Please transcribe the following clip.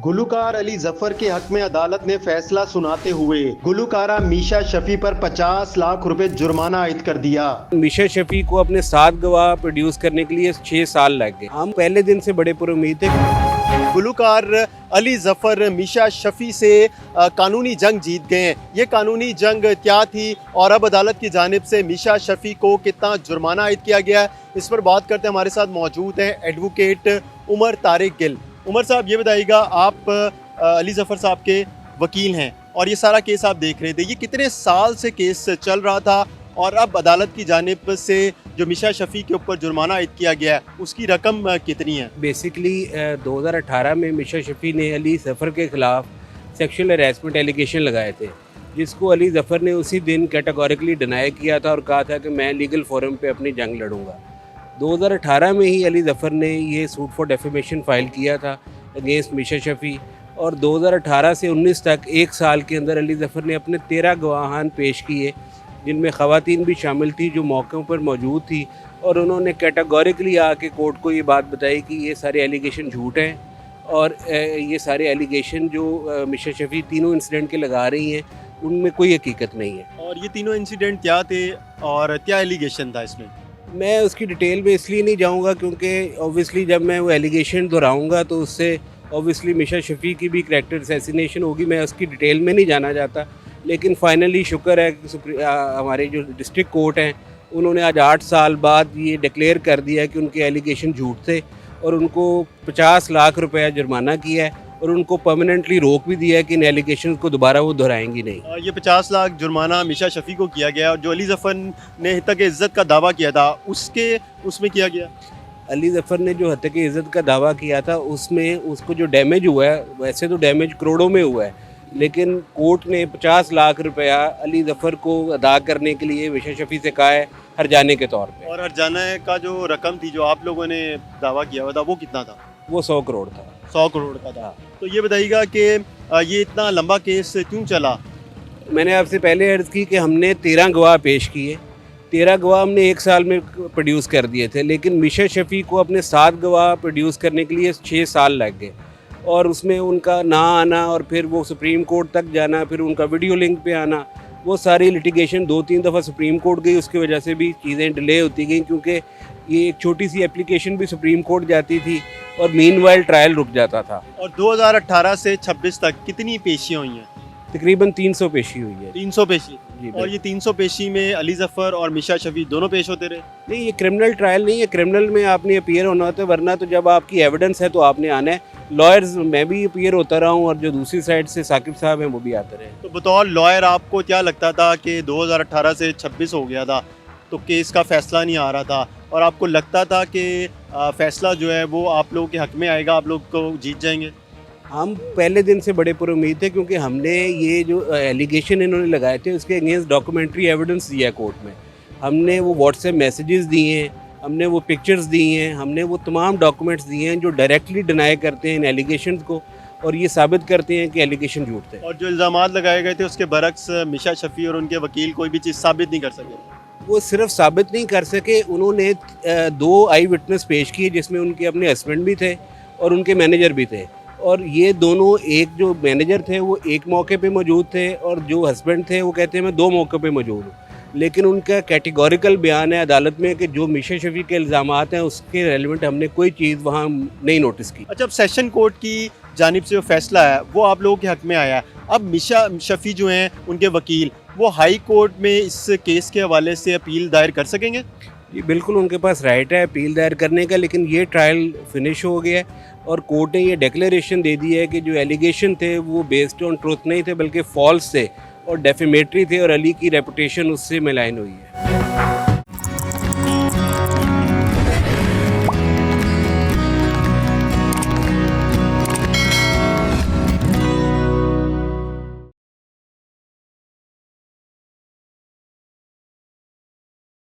गुलूकार अली जफर के हक में अदालत ने फैसला सुनाते हुए गुलूकारा मीशा शफी पर 50 लाख रुपए जुर्माना आयद कर दिया। मीशा शफी को अपने 7 गवाह प्रोड्यूस करने के लिए 6 साल लग गए। हम पहले दिन से बड़े पुरुम्मीद थे। गुलूकार अली जफर मीशा शफी से कानूनी जंग जीत गए हैं। ये कानूनी जंग क्या थी और अब अदालत की जानिब से मीशा शफी को कितना जुर्माना आयद किया गया है, इस पर बात करते हैं। हमारे साथ मौजूद हैं एडवोकेट उमर तारिक गिल। उमर साहब, ये बताइएगा, आप अली जफर साहब के वकील हैं और ये सारा केस आप देख रहे थे, ये कितने साल से केस चल रहा था और अब अदालत की जानिब से जो मीशा शफी के ऊपर जुर्माना आयद किया गया है उसकी रकम कितनी है? बेसिकली 2018 में मीशा शफी ने अली जफर के ख़िलाफ़ सेक्शुअल हरासमेंट एलिगेशन लगाए थे, जिसको अली जफर ने उसी दिन कैटेगोरिकली डिनाई किया था और कहा था कि मैं लीगल फोरम पे अपनी जंग लड़ूंगा। 2018 में ही अली जफर ने ये सूट फॉर डेफेमेशन फ़ाइल किया था अगेंस्ट मीशा शफी और 2018 से 19 तक 1 साल के अंदर अली जफर ने अपने 13 गवाहान पेश किए, जिनमें ख़वातीन भी शामिल थी जो मौक़ों पर मौजूद थी, और उन्होंने कैटेगोरिकली आके कोर्ट को ये बात बताई कि ये सारे एलिगेशन झूठ हैं और ये सारे एलिगेशन जो मीशा शफी तीनों इंसिडेंट के लगा रही हैं उनमें कोई हकीकत नहीं है। और ये तीनों इंसिडेंट क्या थे और क्या एलिगेशन था इसमें? मैं उसकी डिटेल में इसलिए नहीं जाऊंगा क्योंकि ऑब्वियसली जब मैं वो एलिगेशन दोहराऊंगा तो उससे ऑब्वियसली मीशा शफी की भी करैक्टर असैसिनेशन होगी। मैं उसकी डिटेल में नहीं जाना चाहता, लेकिन फाइनली शुक्र है कि हमारे जो डिस्ट्रिक्ट कोर्ट हैं उन्होंने आज 8 साल बाद ये डिक्लेयर कर दिया कि उनके एलिगेशन झूठ थे और उनको 50 लाख रुपया जुर्माना किया है और उनको परमानेंटली रोक भी दिया है कि इन एलिगेशन को दोबारा वो दोहराएंगी नहीं। ये 50 लाख जुर्माना मीशा शफी को किया गया और जो अली जफर ने हत्या इज़्ज़त का दावा किया था उसमें किया गया। अली जफर ने जो हत्या इज़्ज़त का दावा किया था उसमें उसको जो डैमेज हुआ है, वैसे तो डैमेज करोड़ों में हुआ है, लेकिन कोर्ट ने 50 लाख रुपया अली जफर को अदा करने के लिए मीशा शफी से कहा है हर्जाने के तौर पे। और हर्जाने का जो रकम थी जो आप लोगों ने दावा किया हुआ था वो कितना था? वो 100 करोड़ था। 100 करोड़ का था। तो ये बताइएगा कि ये इतना लंबा केस क्यों चला? मैंने आपसे पहले अर्ज़ की कि हमने 13 गवाह पेश किए, 13 गवाह हमने 1 साल में प्रोड्यूस कर दिए थे, लेकिन मीशा शफी को अपने 7 गवाह प्रोड्यूस करने के लिए 6 साल लग गए और उसमें उनका ना आना और फिर वो सुप्रीम कोर्ट तक जाना, फिर उनका वीडियो लिंक पे आना, वो सारी लिटिगेशन 2-3 दफ़ा सुप्रीम कोर्ट गई, उसकी वजह से भी चीज़ें डिले होती गई क्योंकि ये एक छोटी सी एप्लीकेशन भी सुप्रीम कोर्ट जाती थी और मीनवाइल ट्रायल रुक जाता था। और 2018 से 26 तक कितनी पेशियाँ हुई हैं? तकरीबन 300 पेशी हुई है। 300 पेशी? जी। और ये 300 पेशी में अली जफर और मीशा शफी दोनों पेश होते रहे? नहीं, ये क्रिमिनल ट्रायल नहीं है। क्रिमिनल में आपने अपीयर होना होता है, वरना तो जब आपकी एविडेंस है तो आपने आना है। लॉयर्स, मैं भी अपीयर होता रहा हूँ और जो दूसरी साइड से साकिब साहब हैं वो भी आते रहे। तो बतौर लॉयर आपको क्या लगता था कि 2018 से 26 हो गया था तो केस का फैसला नहीं आ रहा था और आपको लगता था कि फैसला जो है वो आप लोगों के हक में आएगा, आप लोग को जीत जाएंगे? हम पहले दिन से बड़े पुरुम्मीद थे क्योंकि हमने ये जो एलिगेशन इन्होंने लगाए थे उसके अगेंस्ट डॉक्यूमेंट्री एविडेंस दिया कोर्ट में। हमने वो व्हाट्सएप मैसेजेस दिए हैं, हमने वो पिक्चर्स दी हैं, हमने वो तमाम डॉक्यूमेंट्स दिए हैं जो डायरेक्टली डिनाई करते हैं इन एलिगेशन को और ये साबित करते हैं कि एलिगेशन झूठ थे। और जो इल्ज़ामात लगाए गए थे उसके बरक्स मीशा शफी और उनके वकील कोई भी चीज़ साबित नहीं कर सके। वो सिर्फ साबित नहीं कर सके, उन्होंने 2 आई विटनेस पेश किए जिसमें उनके अपने हस्बैंड भी थे और उनके मैनेजर भी थे, और ये दोनों, एक जो मैनेजर थे वो एक मौके पे मौजूद थे और जो हस्बैंड थे वो कहते हैं मैं 2 मौक़ों पे मौजूद हूँ, लेकिन उनका कैटेगोरिकल बयान है अदालत में कि जो मीशा शफी के इल्ज़ामात हैं उसके रेलिवेंट हमने कोई चीज़ वहाँ नहीं नोटिस की। अच्छा, अब सेशन कोर्ट की जानिब से जो फैसला है वो आप लोगों के हक में आया है। अब मीशा शफी जो हैं उनके वकील वो हाई कोर्ट में इस केस के हवाले से अपील दायर कर सकेंगे? जी बिल्कुल, उनके पास राइट है अपील दायर करने का, लेकिन ये ट्रायल फिनिश हो गया है और कोर्ट ने ये डिक्लेरेशन दे दी है कि जो एलिगेशन थे वो बेस्ड ऑन ट्रूथ नहीं थे बल्कि फॉल्स थे और डेफेमेटरी थे और अली की रेपुटेशन उससे मिलाइन हुई है।